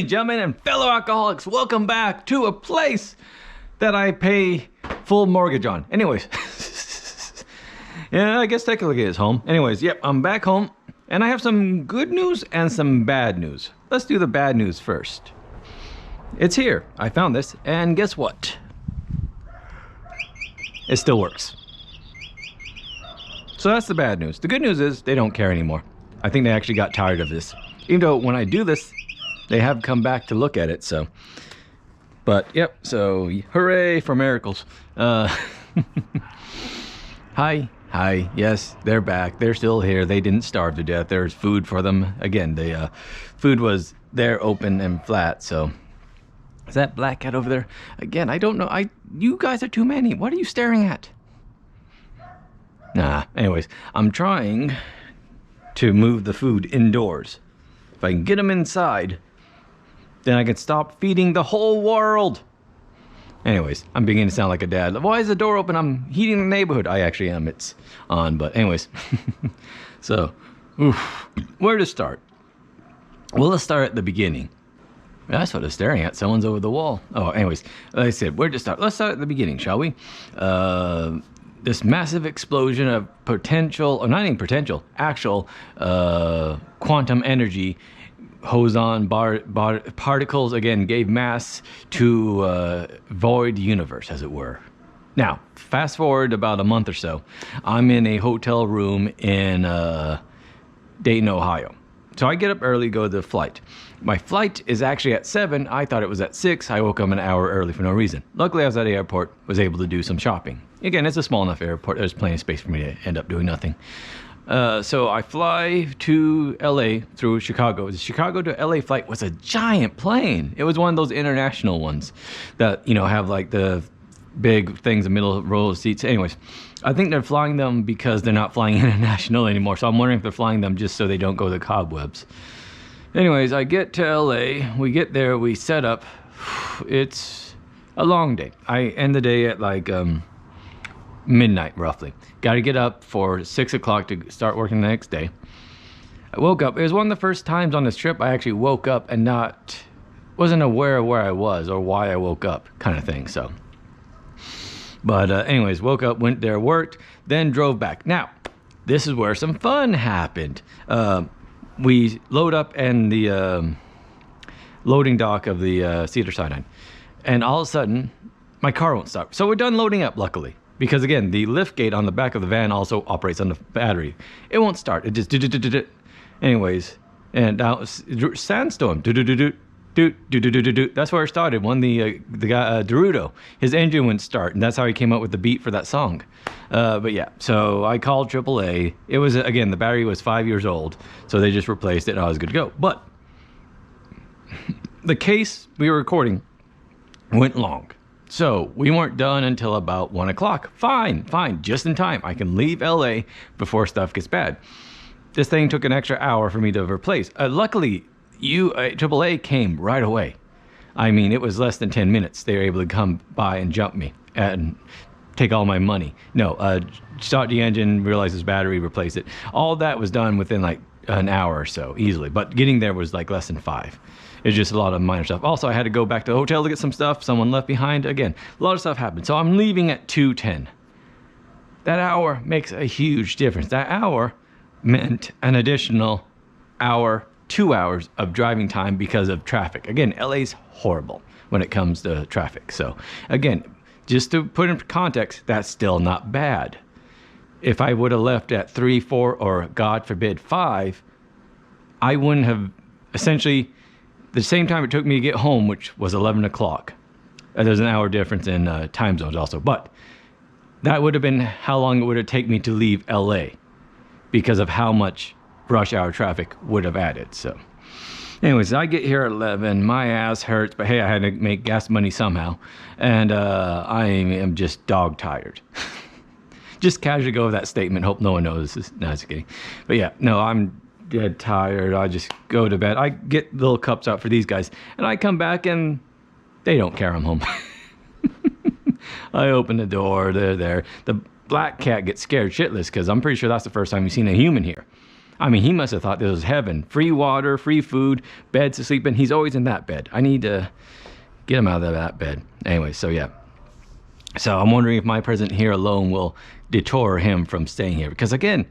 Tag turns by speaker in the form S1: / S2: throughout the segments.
S1: and gentlemen and fellow alcoholics, welcome back to a place that I pay full mortgage on. Anyways, yeah, I guess technically it's home. Anyways, yep, I'm back home and I have some good news and some bad news. Let's do the bad news first. It's here. I found this and guess what? It still works. So that's the bad news. The good news is they don't care anymore. I think they actually got tired of this. Even though when I do this, they have come back to look at it, so. But, yep, so hooray for miracles. Hi, yes, they're back. They're still here. They didn't starve to death. There's food for them. Again, the food was there, open and flat, so. Is that black cat over there? Again, I don't know. You guys are too many. What are you staring at? Nah, anyways, I'm trying to move the food indoors. If I can get them inside, then I can stop feeding the whole world. Anyways, I'm beginning to sound like a dad. Why is the door open? I'm heating the neighborhood. I actually am. It's on, but anyways. So, where to start? Well, let's start at the beginning. That's what I'm staring at. Someone's over the wall. Oh, anyways, like I said, where to start? Let's start at the beginning, shall we? This massive explosion of potential, or not even potential, actual quantum energy boson particles, again, gave mass to void universe, as it were. Now, fast forward about a month or so, I'm in a hotel room in Dayton, Ohio. So I get up early, go to the flight. My flight is actually at 7. I thought it was at 6. I woke up an hour early for no reason. Luckily, I was at the airport, was able to do some shopping. Again, it's a small enough airport. There's plenty of space for me to end up doing nothing. So I fly to LA through Chicago. The Chicago to LA flight was a giant plane. It was one of those international ones that, you know, have like the big things in the middle row of seats. Anyways, I think they're flying them because they're not flying international anymore. So I'm wondering if they're flying them just so they don't go to cobwebs. Anyways, I get to LA. We get there. We set up. It's a long day. I end the day at like midnight roughly. Got to get up for 6 o'clock to start working the next day. I woke up. It was one of the first times on this trip I actually woke up and wasn't aware of where I was or why I woke up, kind of thing. So, but anyways, woke up, went there, worked, then drove back. Now, this is where some fun happened. We load up in the loading dock of the Cedars-Sinai, and all of a sudden, my car won't start. So we're done loading up, luckily. Because again, the lift gate on the back of the van also operates on the battery. It won't start. It just anyways, and now sandstorm. That's where it started. When the guy Derudo, his engine wouldn't start, and that's how he came up with the beat for that song. But yeah, so I called AAA. It was, again, the battery was 5 years old, so they just replaced it and I was good to go. But the case we were recording went long. So we weren't done until about 1 o'clock. Fine, just in time. I can leave LA before stuff gets bad. This thing took an extra hour for me to replace. Luckily, AAA came right away. I mean, it was less than 10 minutes. They were able to come by and jump me and take all my money. No, start the engine, realize this battery, replace it. All that was done within like an hour or so, easily. But getting there was like less than 5. It's just a lot of minor stuff. Also, I had to go back to the hotel to get some stuff. Someone left behind. Again, a lot of stuff happened. So I'm leaving at 2:10. That hour makes a huge difference. That hour meant an additional hour, 2 hours of driving time because of traffic. Again, LA's horrible when it comes to traffic. So again, just to put in context, that's still not bad. If I would have left at 3, 4, or God forbid 5, I wouldn't have essentially the same time it took me to get home, which was 11 o'clock. There's an hour difference in time zones also, but that would have been how long it would have taken me to leave LA because of how much rush hour traffic would have added. So anyways, I get here at 11, my ass hurts, but hey, I had to make gas money somehow, and I am just dog tired. Just casually go with that statement, hope no one notices. No, it's kidding. But yeah, no, I'm dead tired. I just go to bed. I get little cups out for these guys, and I come back and they don't care I'm home. I open the door, they're there. The black cat gets scared shitless because I'm pretty sure that's the first time you've seen a human here. I mean, he must have thought this was heaven. Free water, free food, beds to sleep in. He's always in that bed. I need to get him out of that bed. Anyway, so yeah. So I'm wondering if my presence here alone will deter him from staying here. Because again,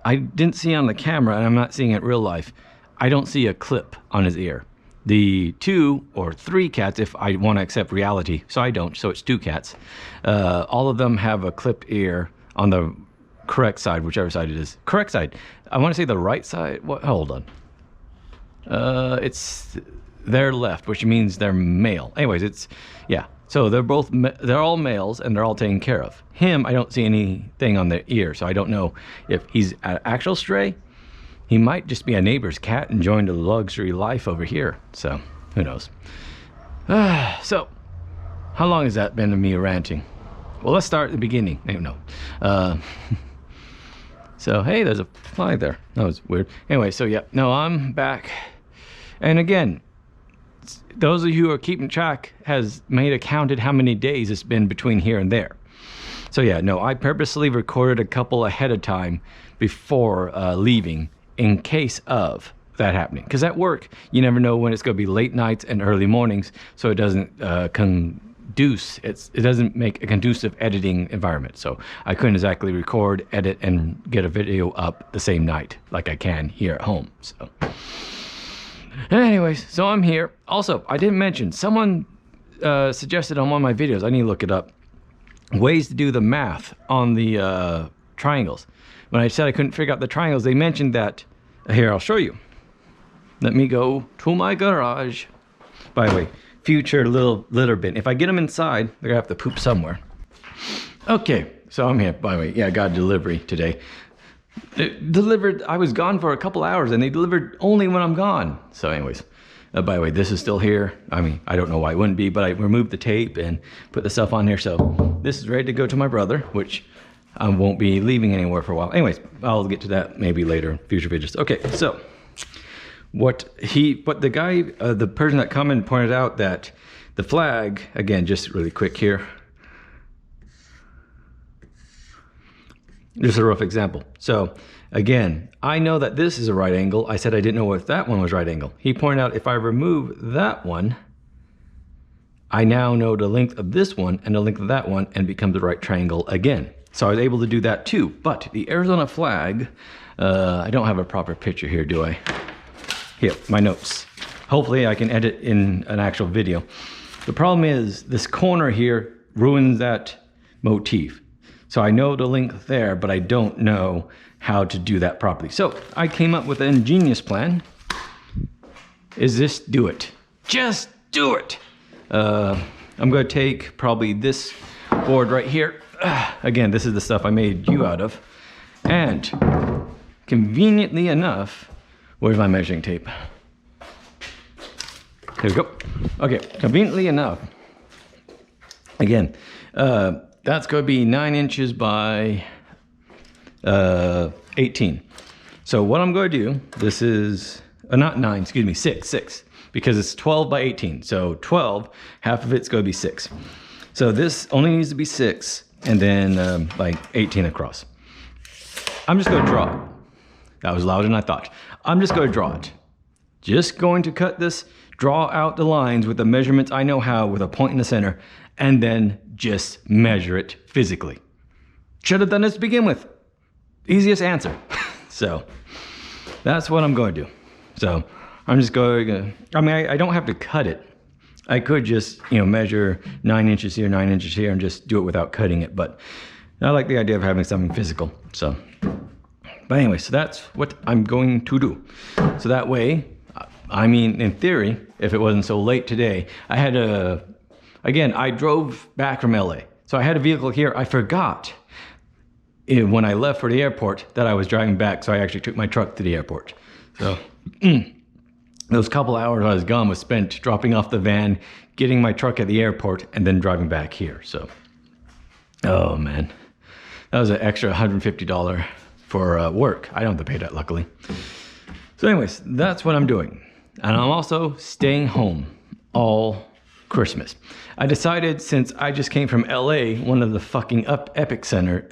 S1: I didn't see on the camera, and I'm not seeing it in real life, I don't see a clip on his ear. The 2 or 3 cats, if I want to accept reality, so I don't, so it's 2 cats, all of them have a clipped ear on the correct side, whichever side it is. Correct side. I want to say the right side. What? Hold on. It's their left, which means they're male. Anyways, it's, yeah. So they're all males, and they're all taken care of. Him, I don't see anything on their ear, so I don't know if he's an actual stray. He might just be a neighbor's cat enjoying the luxury life over here. So, who knows? So, how long has that been of me ranting? Well, let's start at the beginning. No. So, hey, there's a fly there. That was weird. Anyway, so yeah. No, I'm back. And again, those of you who are keeping track has counted how many days it's been between here and there. So yeah, no, I purposely recorded a couple ahead of time before leaving, in case of that happening. Because at work, you never know when it's going to be late nights and early mornings, so it doesn't it doesn't make a conducive editing environment. So I couldn't exactly record, edit, and get a video up the same night like I can here at home. So anyways, so I'm here. Also, I didn't mention, someone suggested on one of my videos, I need to look it up, ways to do the math on the triangles. When I said I couldn't figure out the triangles, they mentioned that. Here, I'll show you. Let me go to my garage. By the way, future little litter bin. If I get them inside, they're gonna have to poop somewhere. Okay, so I'm here. By the way, yeah, I got a delivery today. It delivered, I was gone for a couple hours, and they delivered only when I'm gone. So anyways, by the way, this is still here. I mean, I don't know why it wouldn't be, but I removed the tape and put the stuff on here. So this is ready to go to my brother, which I won't be leaving anywhere for a while. Anyways, I'll get to that maybe later in future videos. Okay, so the person that commented pointed out that the flag, again, just really quick here. Just a rough example. So again, I know that this is a right angle. I said I didn't know if that one was right angle. He pointed out if I remove that one, I now know the length of this one and the length of that one, and it becomes the right triangle again. So I was able to do that too. But the Arizona flag, I don't have a proper picture here, do I? Here, my notes. Hopefully I can edit in an actual video. The problem is this corner here ruins that motif. So I know the length there, but I don't know how to do that properly. So I came up with an ingenious plan. Is this do it? Just do it. I'm going to take probably this board right here. Again, this is the stuff I made you out of. And conveniently enough, where's my measuring tape? Here we go. Okay, conveniently enough, again, that's going to be 9 inches by 18. So what I'm going to do, this is, not 9, excuse me, 6, because it's 12 by 18. So 12, half of it's going to be 6. So this only needs to be 6, and then like 18 across. I'm just going to draw it. That was louder than I thought. I'm just going to draw it. Just going to cut this, draw out the lines with the measurements I know how, with a point in the center, and then just measure it physically. Should have done this to begin with. Easiest answer. So that's what I'm going to do. So I'm just going to, I mean, I don't have to cut it. I could just, measure 9 inches here, 9 inches here, and just do it without cutting it. But I like the idea of having something physical. So, but anyway, so that's what I'm going to do. So that way, I mean, in theory, if it wasn't so late today, I had again, I drove back from LA. So I had a vehicle here. I forgot when I left for the airport that I was driving back. So I actually took my truck to the airport. So those couple hours I was gone was spent dropping off the van, getting my truck at the airport, and then driving back here. So, oh man, that was an extra $150 for work. I don't have to pay that, luckily. So anyways, that's what I'm doing. And I'm also staying home all Christmas. I decided, since I just came from LA, one of the fucking epicenters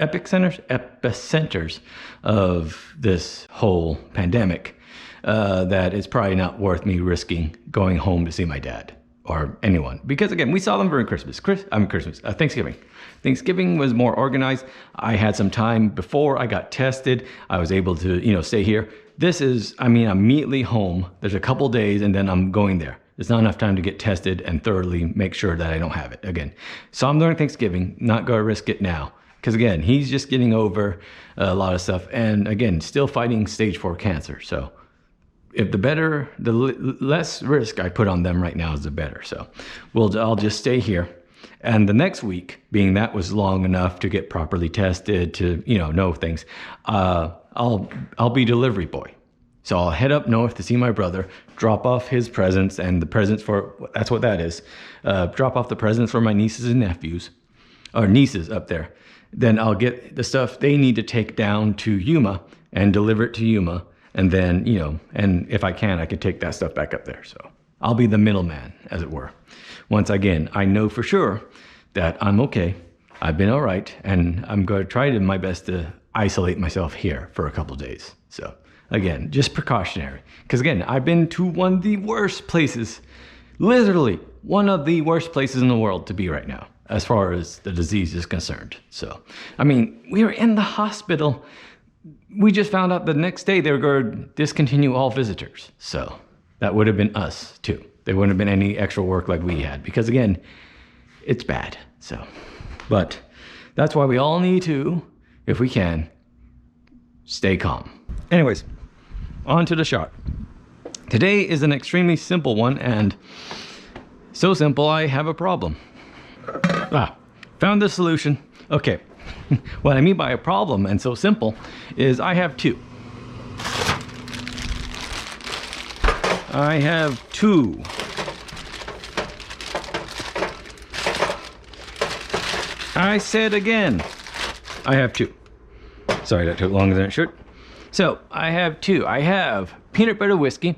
S1: of this whole pandemic, that it's probably not worth me risking going home to see my dad or anyone. Because again, we saw them during Thanksgiving. Thanksgiving was more organized. I had some time before I got tested. I was able to, stay here. This is, I'm immediately home. There's a couple days and then I'm going there. There's not enough time to get tested and thoroughly make sure that I don't have it again. So I'm during Thanksgiving, not gonna risk it now. Because again, he's just getting over a lot of stuff. And again, still fighting stage 4 cancer. So if the less risk I put on them right now is the better. So I'll just stay here. And the next week, being that was long enough to get properly tested, to, know things, I'll be delivery boy. So I'll head up north to see my brother, drop off his presents and the presents that's what that is. Drop off the presents for my nieces and nephews, or nieces up there. Then I'll get the stuff they need to take down to Yuma and deliver it to Yuma. And then, and if I could take that stuff back up there. So I'll be the middleman, as it were. Once again, I know for sure that I'm okay. I've been all right. And I'm going to try my best to isolate myself here for a couple of days. So again, just precautionary. Because again, I've been to one of the worst places, literally one of the worst places in the world to be right now, as far as the disease is concerned. So, we were in the hospital. We just found out the next day they were going to discontinue all visitors. So that would have been us too. There wouldn't have been any extra work like we had, because again, it's bad. So, but that's why we all need to, if we can, stay calm. Anyways, on to the shot. Today is an extremely simple one, and so simple I have a problem. Found the solution. Okay. What I mean by a problem and so simple is I have two. I said again, I have two. Sorry, that took longer than it should. So I have two. I have peanut butter whiskey,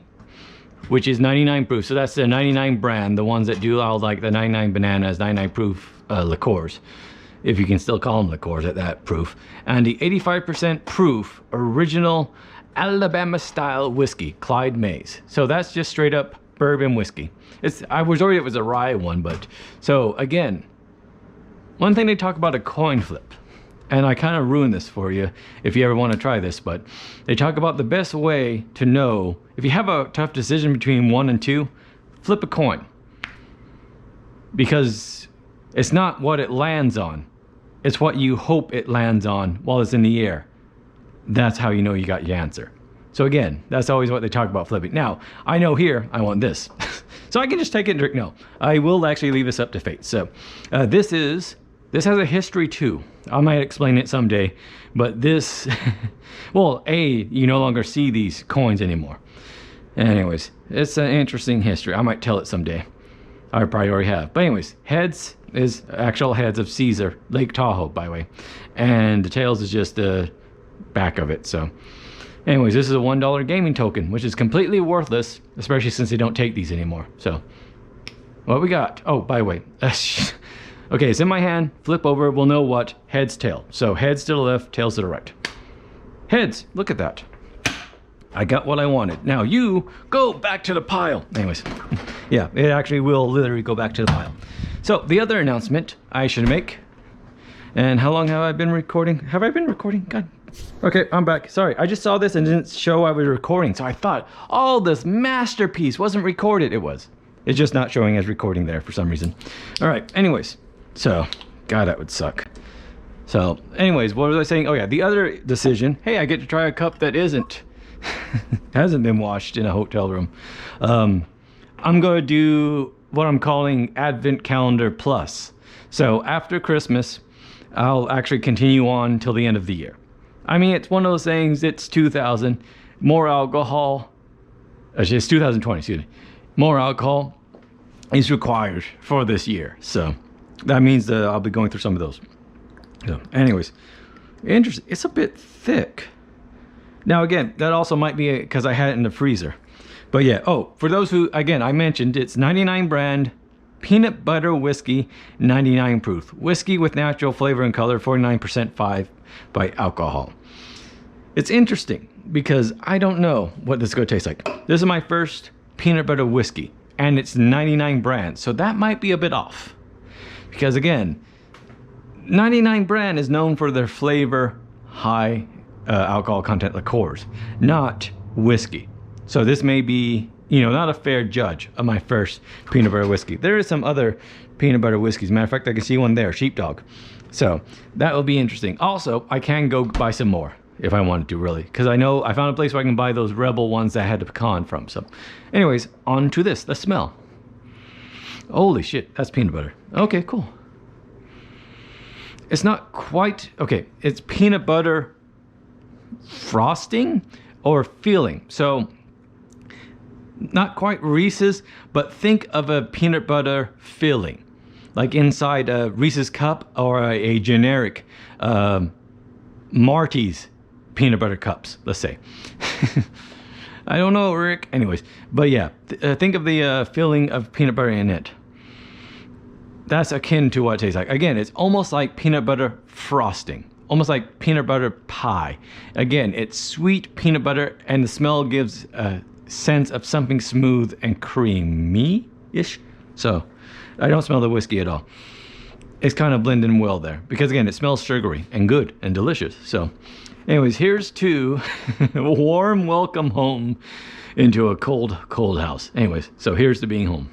S1: which is 99 proof. So that's the 99 brand, the ones that do all like the 99 bananas, 99 proof liqueurs, if you can still call them liqueurs at that proof. And the 85% proof original Alabama style whiskey, Clyde Mays. So that's just straight up bourbon whiskey. I was worried it was a rye one, but so again, one thing they talk about a coin flip, and I kind of ruined this for you if you ever want to try this, but they talk about the best way to know if you have a tough decision between 1 and 2, flip a coin, because it's not what it lands on, it's what you hope it lands on while it's in the air. That's how you know you got your answer. So again, that's always what they talk about flipping. Now, I know here I want this. So I can just take it and drink. No, I will actually leave this up to fate. So this has a history too. I might explain it someday, but this, well, you no longer see these coins anymore. Anyways, it's an interesting history. I might tell it someday. I probably already have. But anyways, heads is actual heads of Caesar, Lake Tahoe, by the way. And the tails is just the back of it. So anyways, this is a $1 gaming token, which is completely worthless, especially since they don't take these anymore. So what we got? Oh, by the way, okay, it's in my hand. Flip over, we'll know what. Heads, tail. So heads to the left, tails to the right. Heads, look at that. I got what I wanted. Now you go back to the pile. Anyways, yeah, it actually will literally go back to the pile. So the other announcement I should make, and how long have I been recording? Have I been recording? God. Okay, I'm back. Sorry, I just saw this and didn't show I was recording. So I thought, oh, this masterpiece wasn't recorded. It was. It's just not showing as recording there for some reason. All right, anyways. So, God, that would suck. So, anyways, what was I saying? Oh yeah, the other decision. Hey, I get to try a cup that hasn't been washed in a hotel room. I'm going to do what I'm calling Advent Calendar Plus. So after Christmas, I'll actually continue on till the end of the year. It's one of those things, it's 2000, more alcohol, it's 2020, excuse me. More alcohol is required for this year. So that means that I'll be going through some of those. So anyways, interesting. It's a bit thick. Now again, that also might be because I had it in the freezer. But yeah, oh, for those who, again, I mentioned it's 99 brand peanut butter whiskey, 99 proof. Whiskey with natural flavor and color, 49% 5 by alcohol. It's interesting because I don't know what this is going to taste like. This is my first peanut butter whiskey, and it's 99 brand, so that might be a bit off. Because again, 99 brand is known for their flavor, high alcohol content liqueurs, not whiskey. So this may be, you know, not a fair judge of my first peanut butter whiskey. There is some other peanut butter whiskeys. Matter of fact, I can see one there, Sheepdog. So that will be interesting. Also, I can go buy some more if I wanted to, really, because I know I found a place where I can buy those Rebel ones that I had the pecan from. So anyways, on to this. Let's smell. Holy shit, that's peanut butter. Okay, cool. It's not quite, okay, it's peanut butter frosting or filling. So not quite Reese's, but think of a peanut butter filling, like inside a Reese's cup or a generic Marty's peanut butter cups, let's say. I don't know, Rick. Anyways, but yeah, think of the filling of peanut butter in it. That's akin to what it tastes like. Again, it's almost like peanut butter frosting, almost like peanut butter pie. Again, it's sweet peanut butter, and the smell gives a sense of something smooth and creamy-ish. So I don't smell the whiskey at all. It's kind of blending well there because, again, it smells sugary and good and delicious. So anyways, here's to a warm welcome home into a cold, cold house. Anyways, so here's to being home.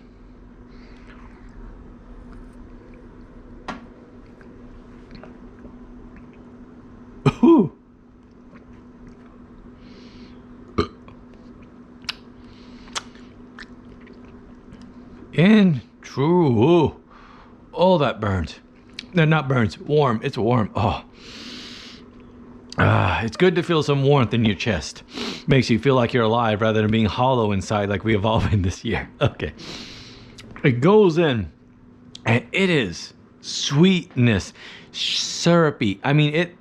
S1: Ooh. And true. Oh, that burns. No, not burns. Warm. It's warm. Oh. It's good to feel some warmth in your chest. Makes you feel like you're alive rather than being hollow inside like we have all been this year. Okay. It goes in, and it is sweetness, syrupy. I mean, it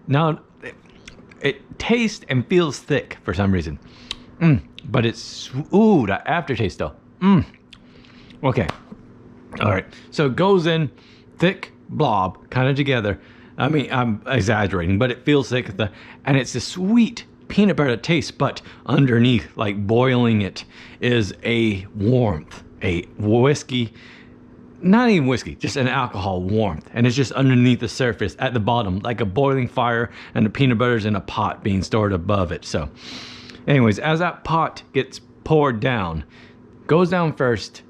S1: tastes and feels thick for some reason. But it's, ooh, that aftertaste though. Okay. All right. So it goes in thick blob kind of together. I mean, I'm exaggerating, but it feels thick. And it's a sweet peanut butter taste, but underneath, like boiling it, is a warmth, a whiskey. Not even whiskey, just an alcohol warmth. And it's just underneath the surface at the bottom, like a boiling fire, and the peanut butter's in a pot being stored above it. So anyways, as that pot gets poured down, goes down first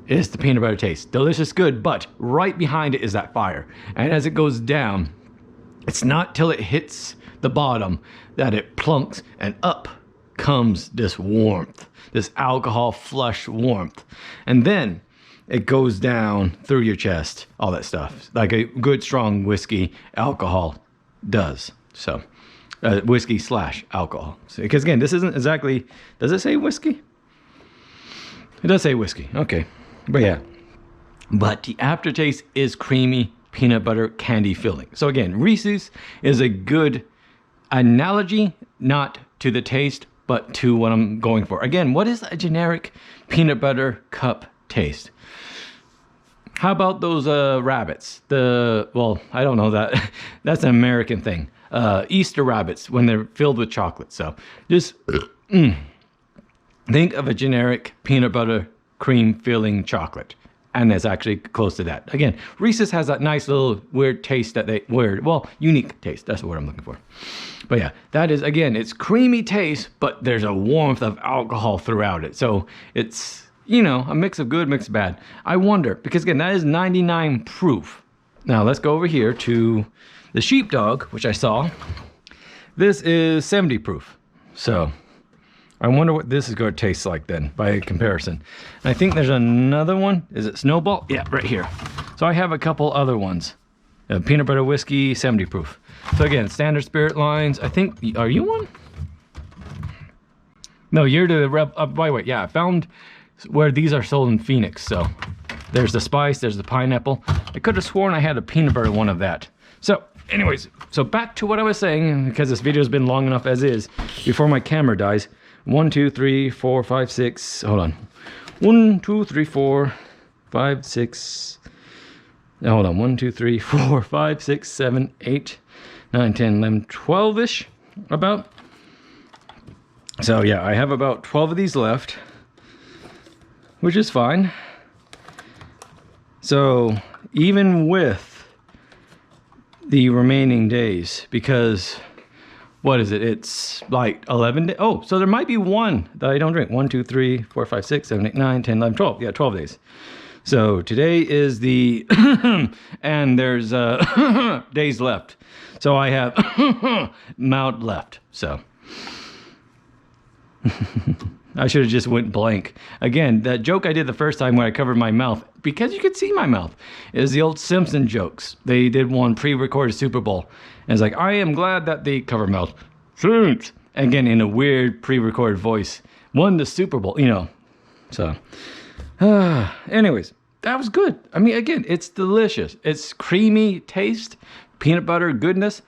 S1: is the peanut butter taste. Delicious, good, but right behind it is that fire. And as it goes down, it's not till it hits the bottom that it plunks, and up comes this warmth, this alcohol flush warmth. And then it goes down through your chest, all that stuff, like a good strong whiskey alcohol does. So whiskey / alcohol. So, because again, this isn't exactly, does it say whiskey? It does say whiskey. Okay. But yeah, but the aftertaste is creamy peanut butter candy filling. So again, Reese's is a good analogy, not to the taste, but to what I'm going for. Again, what is a generic peanut butter cup taste? How about those rabbits? Well, I don't know that. That's an American thing. Easter rabbits when they're filled with chocolate. So just think of a generic peanut butter cream filling chocolate, and it's actually close to that. Again, Reese's has that nice little weird taste unique taste. That's the word I'm looking for. But yeah, that is, again, it's creamy taste, but there's a warmth of alcohol throughout it. So it's, you know, a mix of good, mix of bad. I wonder, because again, that is 99 proof. Now let's go over here to the Sheepdog, which I saw. This is 70 proof. So I wonder what this is going to taste like then, by comparison. And I think there's another one. Is it Snowball? Yeah, right here. So I have a couple other ones. Peanut butter whiskey, 70 proof. So again, standard spirit lines. I think, are you one? No, you're the by the way, yeah, I found where these are sold in Phoenix. So there's the spice, there's the pineapple. I could have sworn I had a peanut butter one of that. So anyways, so back to what I was saying, because this video has been long enough as is, before my camera dies. 1, 2, 3, 4, 5, 6, hold on. 1, 2, 3, 4, 5, 6. Hold on. 1, 2, 3, 4, 5, 6, 7, 8, 9, 10, 11, 12-ish about. So yeah, I have about 12 of these left, which is fine. So even with the remaining days, because what is it? It's like 11 days. Oh, so there might be one that I don't drink. 1, 2, 3, 4, 5, 6, 7, 8, 9, 10, 11, 12. Yeah, 12 days. So today is the, and there's days left. So I have mouth left. So I should have just went blank. Again, that joke I did the first time when I covered my mouth, because you could see my mouth, is the old Simpson jokes. They did one pre-recorded Super Bowl. And it's like, I am glad that the cover mouth, Saints, again, in a weird pre-recorded voice, won the Super Bowl, you know. So, anyways, that was good. I mean, again, it's delicious. It's creamy taste, peanut butter goodness,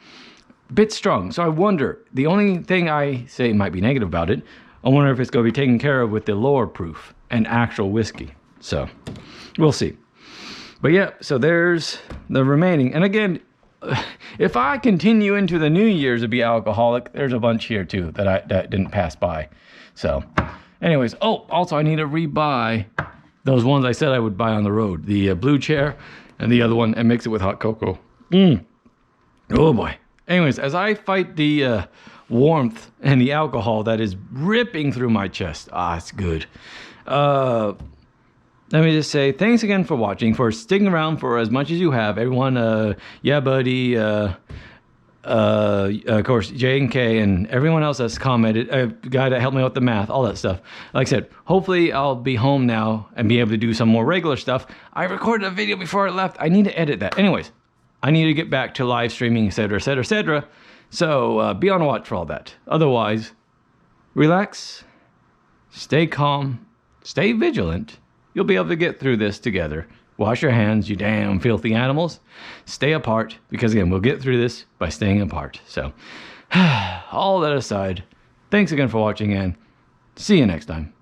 S1: bit strong. So I wonder, the only thing I say might be negative about it, I wonder if it's going to be taken care of with the lower proof and actual whiskey. So we'll see. But yeah, so there's the remaining. And again, if I continue into the New Year's to be alcoholic, there's a bunch here too that didn't pass by. So anyways, oh, also I need to rebuy those ones I said I would buy on the road. The blue chair and the other one, and mix it with hot cocoa. Oh boy. Anyways, as I fight the warmth and the alcohol that is ripping through my chest. It's good. Let me just say thanks again for watching, for sticking around for as much as you have. Everyone, yeah, buddy, of course, J and K, and everyone else that's commented, a guy that helped me with the math, all that stuff. Like I said, hopefully I'll be home now and be able to do some more regular stuff. I recorded a video before I left. I need to edit that. Anyways, I need to get back to live streaming, etc., etc., etc. So be on watch for all that. Otherwise, relax, stay calm, stay vigilant. You'll be able to get through this together. Wash your hands, you damn filthy animals. Stay apart, because again, we'll get through this by staying apart. So, all that aside, thanks again for watching, and see you next time.